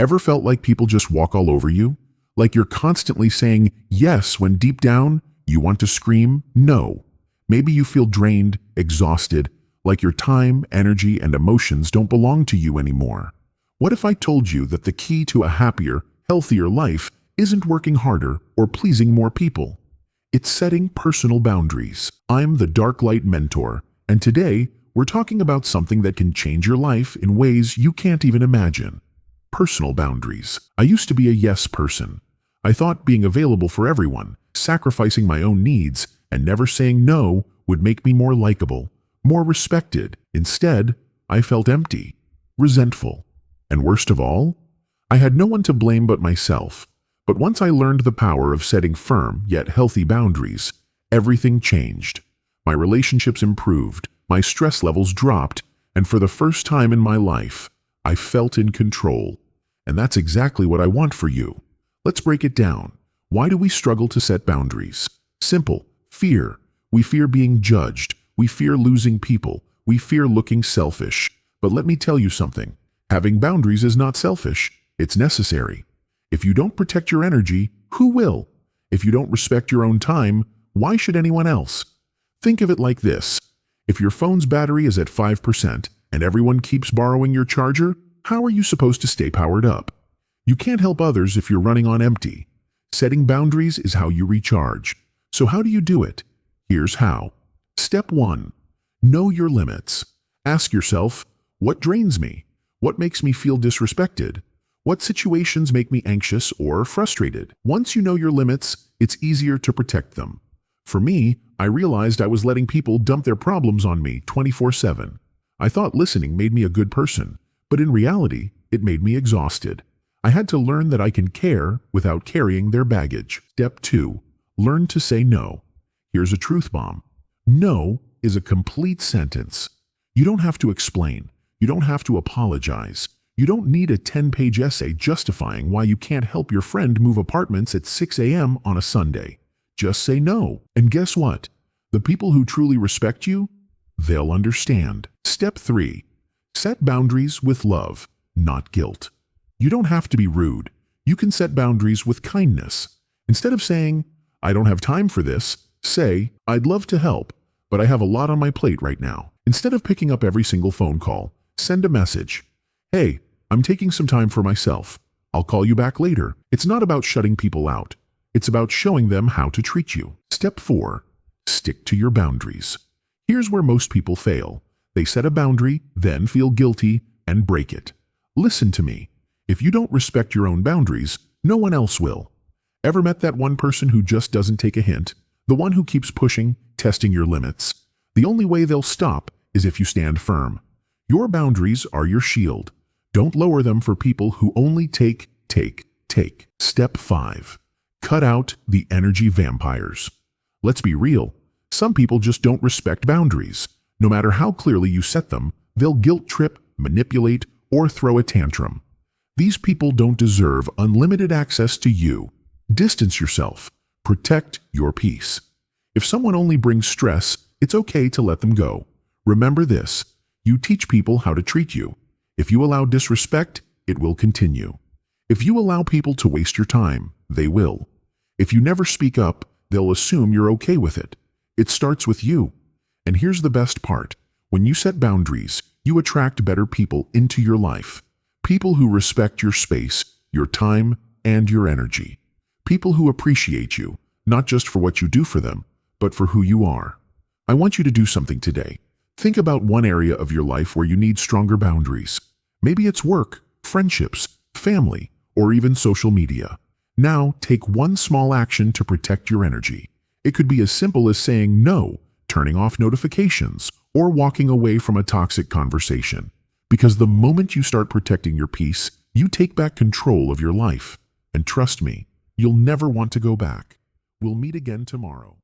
Ever felt like people just walk all over you? Like you're constantly saying yes when deep down you want to scream no. Maybe you feel drained, exhausted, like your time, energy, and emotions don't belong to you anymore. What if I told you that the key to a happier, healthier life isn't working harder or pleasing more people? It's setting personal boundaries. I'm the Darklight mentor, and today we're talking about something that can change your life in ways you can't even imagine. Personal boundaries. I used to be a yes person. I thought being available for everyone, sacrificing my own needs, and never saying no would make me more likable, more respected. Instead, I felt empty, resentful, and worst of all, I had no one to blame but myself. But once I learned the power of setting firm yet healthy boundaries, everything changed. My relationships improved, my stress levels dropped, and for the first time in my life, I felt in control. And that's exactly what I want for you. Let's break it down. Why do we struggle to set boundaries? Simple. Fear. We fear being judged. We fear losing people. We fear looking selfish. But let me tell you something. Having boundaries is not selfish. It's necessary. If you don't protect your energy, who will? If you don't respect your own time, why should anyone else? Think of it like this. If your phone's battery is at 5% and everyone keeps borrowing your charger, how are you supposed to stay powered up? You can't help others if you're running on empty. Setting boundaries is how you recharge. So how do you do it? Here's how. Step 1. Know your limits. Ask yourself, what drains me? What makes me feel disrespected? What situations make me anxious or frustrated? Once you know your limits, it's easier to protect them. For me, I realized I was letting people dump their problems on me 24/7. I thought listening made me a good person, but in reality, it made me exhausted. I had to learn that I can care without carrying their baggage. Step 2. Learn to say no. Here's a truth bomb. No is a complete sentence. You don't have to explain. You don't have to apologize. You don't need a 10-page essay justifying why you can't help your friend move apartments at 6 a.m. on a Sunday. Just say no. And guess what? The people who truly respect you, they'll understand. Step 3. Set boundaries with love, not guilt. You don't have to be rude. You can set boundaries with kindness. Instead of saying, I don't have time for this, say, I'd love to help, but I have a lot on my plate right now. Instead of picking up every single phone call, send a message. Hey, I'm taking some time for myself. I'll call you back later. It's not about shutting people out. It's about showing them how to treat you. Step 4. Stick to your boundaries. Here's where most people fail. They set a boundary, then feel guilty, and break it. Listen to me. If you don't respect your own boundaries, no one else will. Ever met that one person who just doesn't take a hint? The one who keeps pushing, testing your limits? The only way they'll stop is if you stand firm. Your boundaries are your shield. Don't lower them for people who only take. Step 5. Cut out the energy vampires. Let's be real. Some people just don't respect boundaries. No matter how clearly you set them, they'll guilt trip, manipulate, or throw a tantrum. These people don't deserve unlimited access to you. Distance yourself. Protect your peace. If someone only brings stress, it's okay to let them go. Remember this. You teach people how to treat you. If you allow disrespect, it will continue. If you allow people to waste your time, they will. If you never speak up, they'll assume you're okay with it. It starts with you. And here's the best part. When you set boundaries, you attract better people into your life. People who respect your space, your time, and your energy. People who appreciate you, not just for what you do for them, but for who you are. I want you to do something today. Think about one area of your life where you need stronger boundaries. Maybe it's work, friendships, family, or even social media. Now, take one small action to protect your energy. It could be as simple as saying no, turning off notifications, or walking away from a toxic conversation. Because the moment you start protecting your peace, you take back control of your life. And trust me, you'll never want to go back. We'll meet again tomorrow.